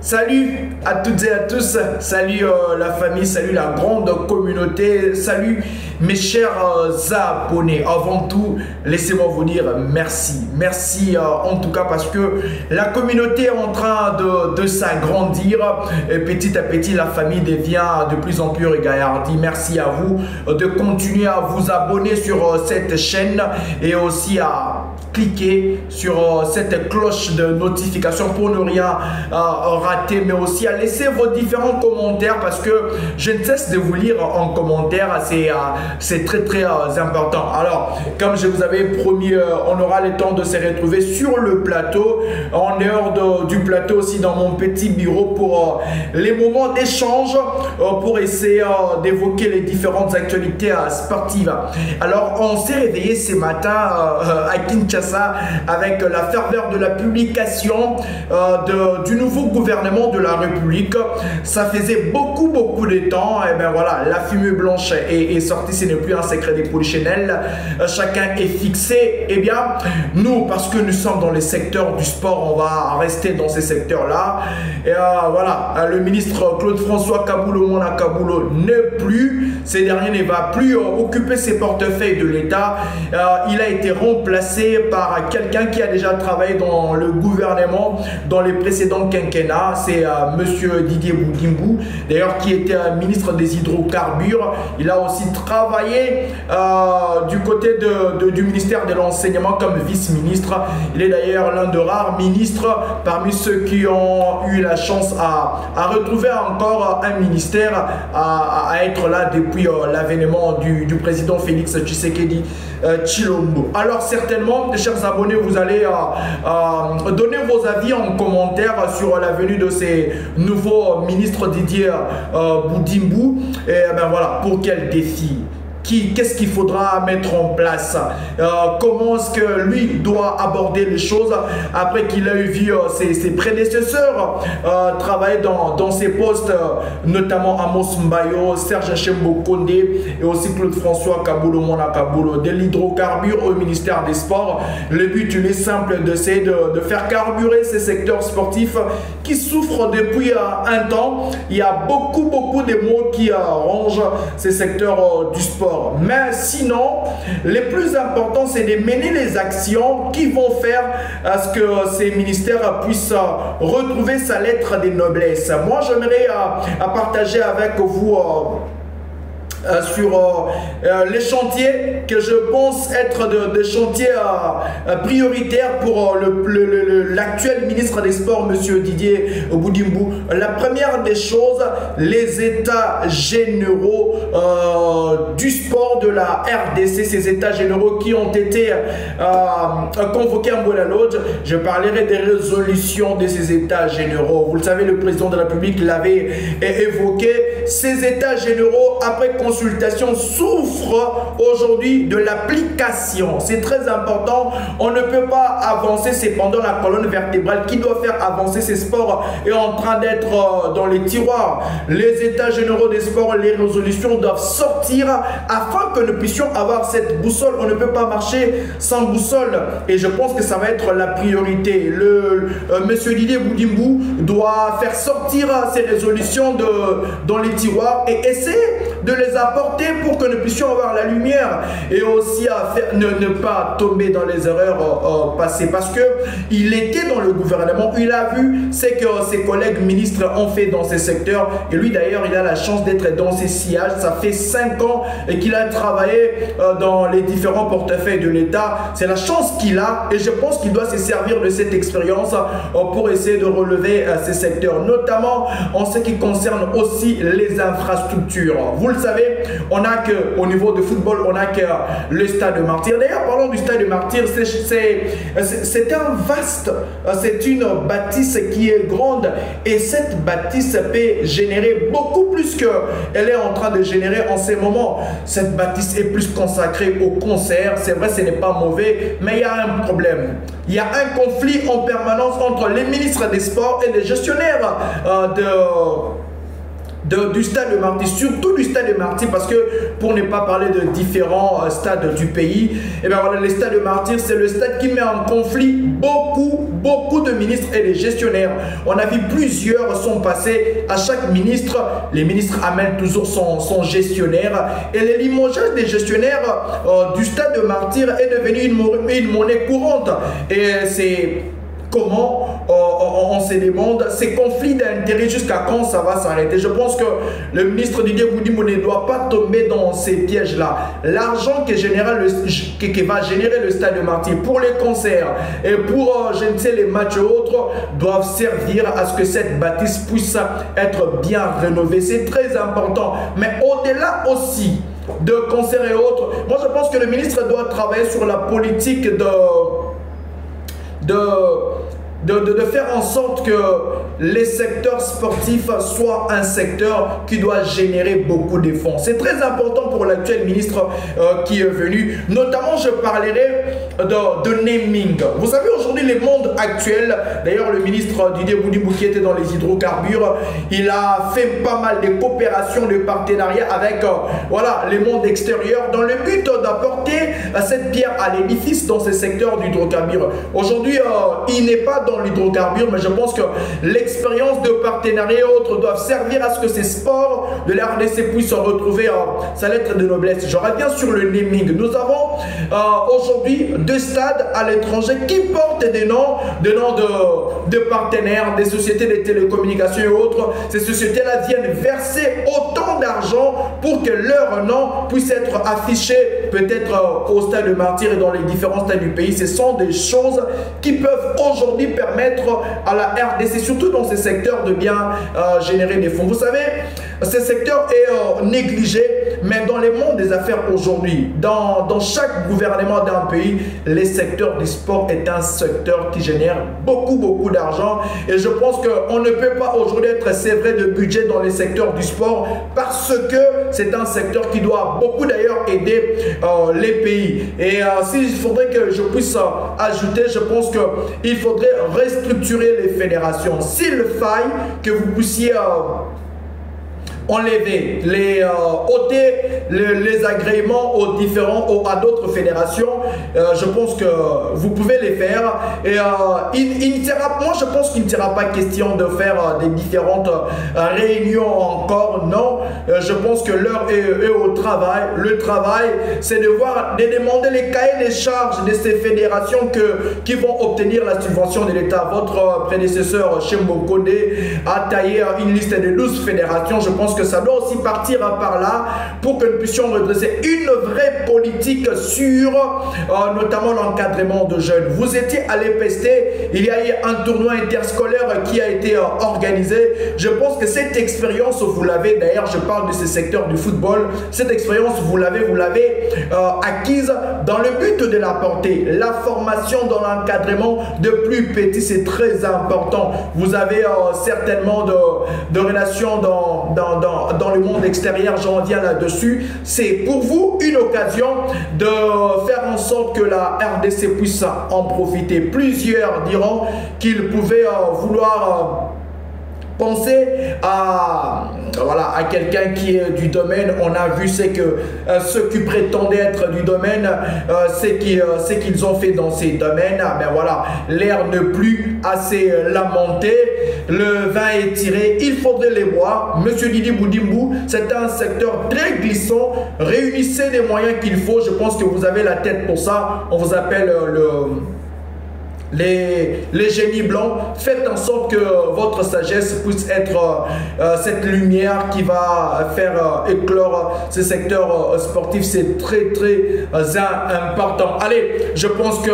Salut à toutes et à tous, salut la famille, salut la grande communauté, salut mes chers abonnés. Avant tout, laissez-moi vous dire merci. Merci en tout cas parce que la communauté est en train de s'agrandir. Petit à petit, la famille devient de plus en plus regardie. Merci à vous de continuer à vous abonner sur cette chaîne et aussi à cliquer sur cette cloche de notification pour ne rien rater, mais aussi à laisser vos différents commentaires parce que je ne cesse de vous lire en commentaire. C'est très important. Alors, comme je vous avais promis, on aura le temps de se retrouver sur le plateau, en dehors du plateau aussi dans mon petit bureau pour les moments d'échange, pour essayer d'évoquer les différentes actualités sportives. Alors, on s'est réveillé ce matin à Kinshasa avec la ferveur de la publication du nouveau gouvernement de la République. Ça faisait beaucoup de temps. Et bien voilà, la fumée blanche est sortie. Ce n'est plus un secret des polichinelles. Chacun est fixé. Et bien nous, parce que nous sommes dans les secteurs du sport, on va rester dans ces secteurs là. Et voilà, le ministre Claude François Kaboulo Mona Kaboulo n'est plus. Ces derniers ne va plus occuper ses portefeuilles de l'État. Il a été remplacé par quelqu'un qui a déjà travaillé dans le gouvernement dans les précédents quinquennats. C'est monsieur Didier Boudimbo, d'ailleurs, qui était ministre des hydrocarbures. Il a aussi travaillé du côté du ministère de l'enseignement comme vice-ministre. Il est d'ailleurs l'un de rares ministres parmi ceux qui ont eu la chance à retrouver encore un ministère, à être là depuis l'avènement du président Félix Tshisekedi Tshilombo. Alors certainement, chers abonnés, vous allez donner vos avis en commentaire sur la venue de ces nouveaux ministres Didier Boudimbo. Et ben voilà, pour quel défi? Qu'est-ce qu'il faudra mettre en place? Comment est-ce que lui doit aborder les choses après qu'il a eu vu ses prédécesseurs travailler dans ses postes, notamment Amos Mbayo, Serge Chembo Kondé et aussi Claude François Kaboulo Mona Kaboulo, de l'hydrocarbure au ministère des Sports. Le but, il est simple, d'essayer de faire carburer ces secteurs sportifs qui souffrent depuis un temps. Il y a beaucoup de mots qui arrangent ces secteurs du sport. Mais sinon, le plus important, c'est de mener les actions qui vont faire à ce que ces ministères puissent retrouver sa lettre de noblesse. Moi, j'aimerais partager avec vous sur les chantiers que je pense être des chantiers prioritaires pour l'actuel ministre des Sports, monsieur Didier Boudimbo. La première des choses, les états généraux du sport de la RDC, ces états généraux qui ont été convoqués en Bola Lodge. Je parlerai des résolutions de ces états généraux. Vous le savez, le président de la République l'avait évoqué. Ces états généraux, après consultation, souffrent aujourd'hui de l'application. C'est très important. On ne peut pas avancer. C'est pendant la colonne vertébrale qui doit faire avancer ces sports est en train d'être dans les tiroirs. Les états généraux des sports, les résolutions doivent sortir afin que nous puissions avoir cette boussole. On ne peut pas marcher sans boussole. Et je pense que ça va être la priorité. Monsieur Didier Boudimbo doit faire sortir ces résolutions dans les tiroirs et essayer de les apporter pour que nous puissions avoir la lumière et aussi ne pas tomber dans les erreurs passées, parce que il était dans le gouvernement, il a vu ce que ses collègues ministres ont fait dans ces secteurs et lui d'ailleurs il a la chance d'être dans ces sillages. Ça fait 5 ans qu'il a travaillé dans les différents portefeuilles de l'État. C'est la chance qu'il a et je pense qu'il doit se servir de cette expérience pour essayer de relever ces secteurs, notamment en ce qui concerne aussi les infrastructures. Vous le savez, on a que au niveau de football, on a que le stade de Martyrs. D'ailleurs, parlons du stade de Martyrs, c'est un vaste, c'est une bâtisse qui est grande et cette bâtisse peut générer beaucoup plus qu'elle est en train de générer en ces moments. Cette bâtisse est plus consacrée au concert. C'est vrai, ce n'est pas mauvais, mais il y a un problème. Il y a un conflit en permanence entre les ministres des Sports et les gestionnaires du stade de Marty, surtout du stade de Marty, parce que pour ne pas parler de différents stades du pays, et bien voilà, le stade de Marty, c'est le stade qui met en conflit beaucoup de ministres et de gestionnaires. On a vu plusieurs sont passés, à chaque ministre, les ministres amènent toujours son gestionnaire, et le limogeage des gestionnaires du stade de Marty est devenu une monnaie courante, et c'est comment on se demande ces conflits d'intérêts, jusqu'à quand ça va s'arrêter. Je pense que le ministre Didier Boudimbo ne doit pas tomber dans ces pièges-là. L'argent qui va générer le stade de Marty pour les concerts et pour, je ne sais, les matchs et autres, doivent servir à ce que cette bâtisse puisse être bien rénovée. C'est très important. Mais au-delà aussi de concerts et autres, moi je pense que le ministre doit travailler sur la politique de faire en sorte que les secteurs sportifs soient un secteur qui doit générer beaucoup de fonds. C'est très important pour l'actuel ministre qui est venu. Notamment, je parlerai de naming. Vous savez, aujourd'hui, le monde actuel, d'ailleurs, le ministre Didier Boudimbo qui était dans les hydrocarbures, il a fait pas mal de coopérations, de partenariats avec voilà, le monde extérieur dans le but d'apporter cette pierre à l'édifice dans ces secteurs d'hydrocarbures. Aujourd'hui, il n'est pas dans l'hydrocarbure, mais je pense que l'expérience de partenariat et autres doivent servir à ce que ces sports de la RDC puissent retrouver sa lettre de noblesse. Je reviens sur le naming. Nous avons aujourd'hui 2 stades à l'étranger qui portent des noms de partenaires, des sociétés de télécommunications et autres. Ces sociétés-là viennent verser autant d'argent pour que leur nom puisse être affiché peut-être au stade de Martyr et dans les différents stades du pays. Ce sont des choses qui peuvent aujourd'hui permettre à la RDC, surtout dans ces secteurs, de bien générer des fonds. Vous savez, ce secteur est négligé, mais dans le monde des affaires aujourd'hui, dans chaque gouvernement d'un pays, le secteur du sport est un secteur qui génère beaucoup d'argent. Et je pense qu'on ne peut pas aujourd'hui être sévré de budget dans les secteurs du sport, parce que c'est un secteur qui doit beaucoup d'ailleurs aider les pays. Et s'il faudrait que je puisse ajouter, je pense qu'il faudrait restructurer les fédérations. S'il faille que vous puissiez enlever, ôter les agréments à d'autres fédérations, je pense que vous pouvez les faire. Et moi je pense qu'il ne sera pas question de faire des différentes réunions encore, non. Je pense que l'heure est au travail. Le travail, c'est de demander les cahiers des charges de ces fédérations qui vont obtenir la subvention de l'État. Votre prédécesseur Chembo Kodé a taillé une liste de 12 fédérations. Je pense que ça doit aussi partir par là pour que nous puissions redresser une vraie politique sur notamment l'encadrement de jeunes. Vous étiez à l'EPST, il y a eu un tournoi interscolaire qui a été organisé. Je pense que cette expérience, vous l'avez, d'ailleurs je parle de ce secteur du football, cette expérience vous l'avez acquise dans le but de l'apporter. La formation dans l'encadrement de plus petit, c'est très important. Vous avez certainement de relations dans le monde extérieur, j'en viens là-dessus. C'est pour vous une occasion de faire en sorte que la RDC puisse en profiter. Plusieurs diront qu'ils pouvaient vouloir penser à quelqu'un qui est du domaine. On a vu c'est que ceux qui prétendaient être du domaine, c'est qu'ils ont fait dans ces domaines. Ben voilà, l'air ne plus assez lamenté, le vin est tiré, il faudrait les boire. Monsieur Didier Boudimbo, c'est un secteur très glissant. Réunissez les moyens qu'il faut. Je pense que vous avez la tête pour ça. On vous appelle les génies blancs. Faites en sorte que votre sagesse puisse être cette lumière qui va faire éclore ce secteur sportif. C'est très important. Allez, je pense que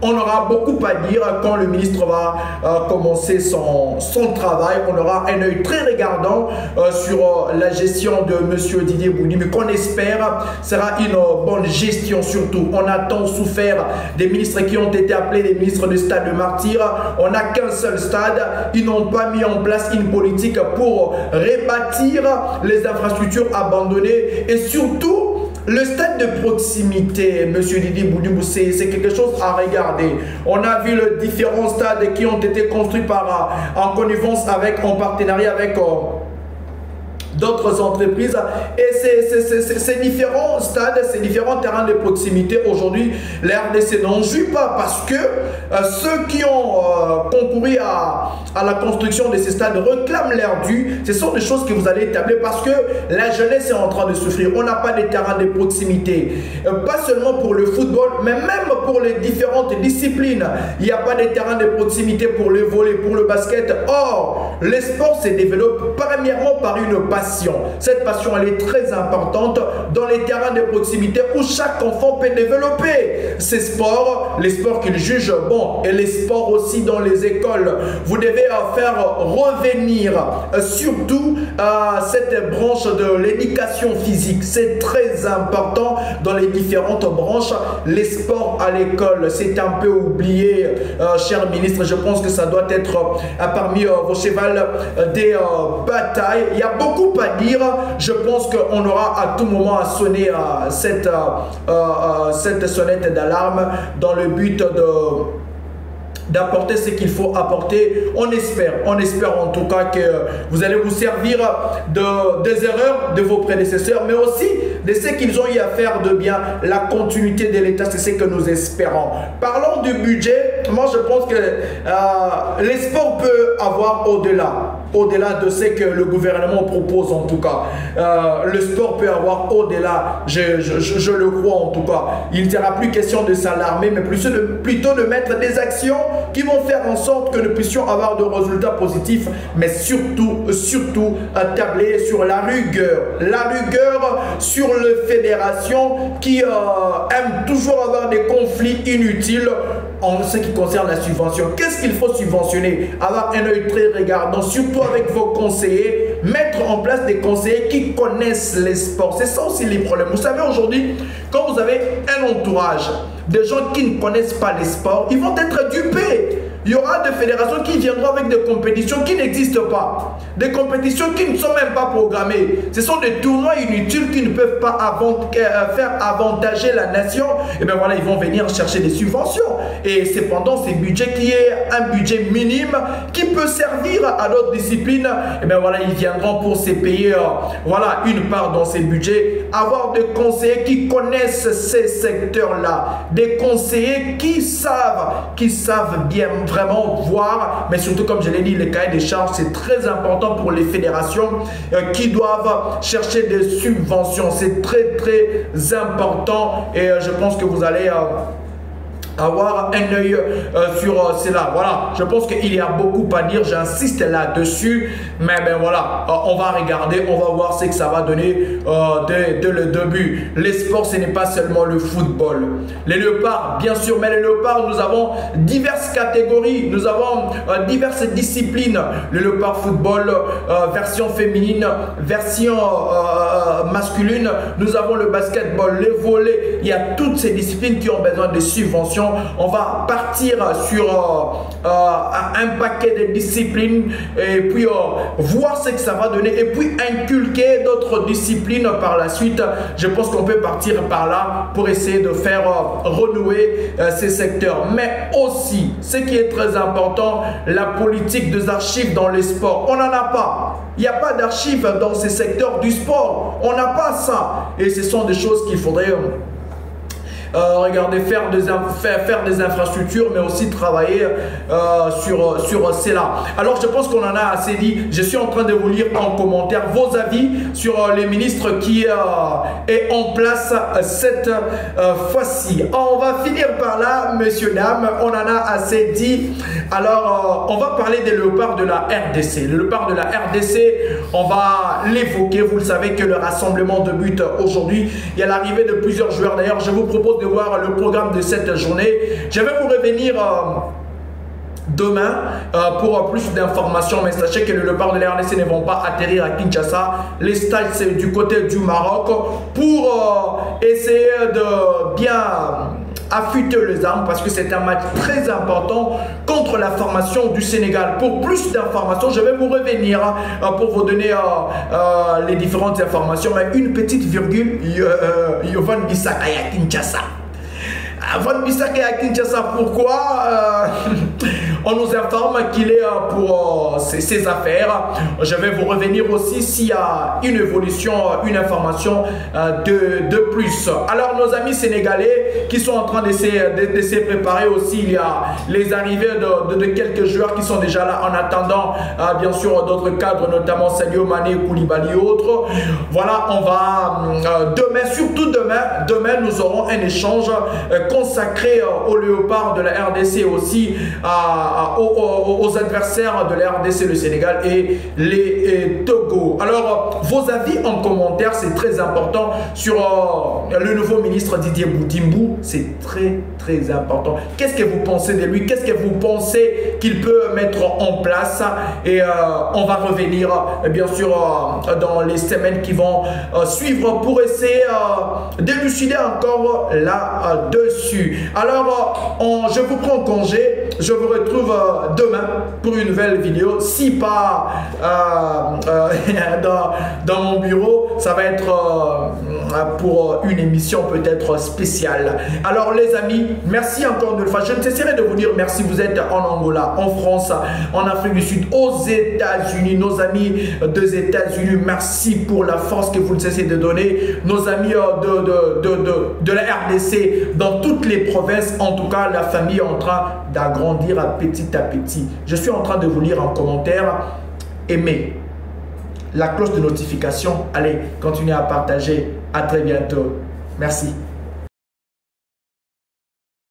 on aura beaucoup à dire quand le ministre va commencer son travail. On aura un œil très regardant sur la gestion de monsieur Didier Boudimbo, mais qu'on espère sera une bonne gestion surtout. On a tant souffert des ministres qui ont été appelés les ministres du stade de Martyr. On n'a qu'un seul stade. Ils n'ont pas mis en place une politique pour rebâtir les infrastructures abandonnées et surtout le stade de proximité. Monsieur Didier Boudimbo, c'est quelque chose à regarder. On a vu les différents stades qui ont été construits en connivence en partenariat avec d'autres entreprises. Et ces différents stades, ces différents terrains de proximité, aujourd'hui, la RDC n'en jouit pas parce que ceux qui ont concouru à la construction de ces stades réclament leur dû. Ce sont des choses que vous allez établir parce que la jeunesse est en train de souffrir. On n'a pas de terrains de proximité. Pas seulement pour le football, mais même pour les différentes disciplines. Il n'y a pas de terrain de proximité pour le volley, pour le basket. Or, le sport se développe premièrement par une passion. Cette passion, elle est très importante dans les terrains de proximité où chaque enfant peut développer ses sports, les sports qu'il juge bons et les sports aussi dans les écoles. Vous devez faire revenir surtout cette branche de l'éducation physique. C'est très important dans les différentes branches. Les sports à l'école, c'est un peu oublié, cher ministre. Je pense que ça doit être parmi vos chevals des batailles. Il y a beaucoup à dire. Je pense qu'on aura à tout moment à sonner cette sonnette d'alarme dans le but d'apporter ce qu'il faut apporter. On espère en tout cas que vous allez vous servir des erreurs de vos prédécesseurs, mais aussi de ce qu'ils ont eu à faire de bien. La continuité de l'État, c'est ce que nous espérons. Parlons du budget. Moi, je pense que les sports peuvent avoir au-delà de ce que le gouvernement propose en tout cas. Le sport peut avoir au-delà, je le crois en tout cas. Il ne sera plus question de s'alarmer, mais plutôt de mettre des actions qui vont faire en sorte que nous puissions avoir de résultats positifs, mais surtout tabler sur la rigueur sur les fédérations qui aiment toujours avoir des conflits inutiles en ce qui concerne la subvention. Qu'est-ce qu'il faut subventionner? Avoir un œil très regardant, surtout avec vos conseillers, mettre en place des conseillers qui connaissent les sports. C'est ça aussi les problèmes. Vous savez, aujourd'hui, quand vous avez un entourage de gens qui ne connaissent pas les sports, ils vont être dupés. Il y aura des fédérations qui viendront avec des compétitions qui n'existent pas. Des compétitions qui ne sont même pas programmées. Ce sont des tournois inutiles qui ne peuvent pas faire avantager la nation. Et bien voilà, ils vont venir chercher des subventions. Et c'est pendant ces budgets qui est un budget minime qui peut servir à d'autres disciplines. Et bien voilà, ils viendront pour se payer voilà, une part dans ces budgets. Avoir des conseillers qui connaissent ces secteurs-là. Des conseillers qui savent bien vraiment voir, mais surtout comme je l'ai dit, les cahiers des charges, c'est très important pour les fédérations qui doivent chercher des subventions. C'est très important et je pense que vous allez avoir un œil sur cela. Voilà, je pense qu'il y a beaucoup à dire, j'insiste là-dessus, mais ben voilà, on va regarder, on va voir ce que ça va donner dès le début. Les sports, ce n'est pas seulement le football. Les léopards, bien sûr, mais les léopards, nous avons diverses catégories, nous avons diverses disciplines. Le léopard football, version féminine, version masculine, nous avons le basketball, le volley, il y a toutes ces disciplines qui ont besoin de subventions. On va partir sur un paquet de disciplines et puis voir ce que ça va donner et puis inculquer d'autres disciplines par la suite. Je pense qu'on peut partir par là pour essayer de faire renouer ces secteurs. Mais aussi, ce qui est très important, la politique des archives dans les sports. On n'en a pas. Il n'y a pas d'archives dans ces secteurs du sport. On n'a pas ça. Et ce sont des choses qu'il faudrait regardez, faire des infrastructures, mais aussi travailler sur cela. Alors, je pense qu'on en a assez dit. Je suis en train de vous lire en commentaire vos avis sur les ministres qui est en place cette fois-ci. On va finir par là, messieurs, dames. On en a assez dit. Alors, on va parler des léopards de la RDC. Le léopard de la RDC, on va l'évoquer. Vous le savez que le rassemblement débute aujourd'hui. Il y a l'arrivée de plusieurs joueurs. D'ailleurs, je vous propose de voir le programme de cette journée. Je vais vous revenir demain pour plus d'informations, mais sachez que le léopard de la RDC ne vont pas atterrir à Kinshasa. Les stages, c'est du côté du Maroc pour essayer de bien affûter les armes parce que c'est un match très important contre la formation du Sénégal. Pour plus d'informations, je vais vous revenir pour vous donner les différentes informations, mais une petite virgule, Yovan Bissaka à Kinshasa. Van Bissaka à Kinshasa, pourquoi On nous informe qu'il est pour ses affaires. Je vais vous revenir aussi s'il y a une évolution, une information de plus. Alors, nos amis sénégalais qui sont en train de se préparer aussi, il y a les arrivées de quelques joueurs qui sont déjà là en attendant, bien sûr, d'autres cadres, notamment Sadio Mané, Koulibaly et autres. Voilà, on va demain, surtout demain, nous aurons un échange consacré aux léopards de la RDC aussi, aux adversaires de la RDC, le Sénégal et les Togo. Alors, vos avis en commentaire, c'est très important sur le nouveau ministre Didier Boudimbou, c'est très important. Qu'est-ce que vous pensez de lui? Qu'est-ce que vous pensez qu'il peut mettre en place? Et on va revenir, bien sûr, dans les semaines qui vont suivre pour essayer d'élucider encore là-dessus. Alors, je vous prends congé. Je vous retrouve demain pour une nouvelle vidéo. Si pas dans mon bureau, ça va être pour une émission peut-être spéciale. Alors les amis, merci encore une fois. Je ne cesserai de vous dire merci. Vous êtes en Angola, en France, en Afrique du Sud, aux États-Unis. Nos amis des États-Unis, merci pour la force que vous ne cessez de donner. Nos amis de la RDC, dans toutes les provinces, en tout cas, la famille est en train d'agrandir petit à petit. Je suis en train de vous lire en commentaire. Aimez la cloche de notification. Allez, continuez à partager. À très bientôt. Merci.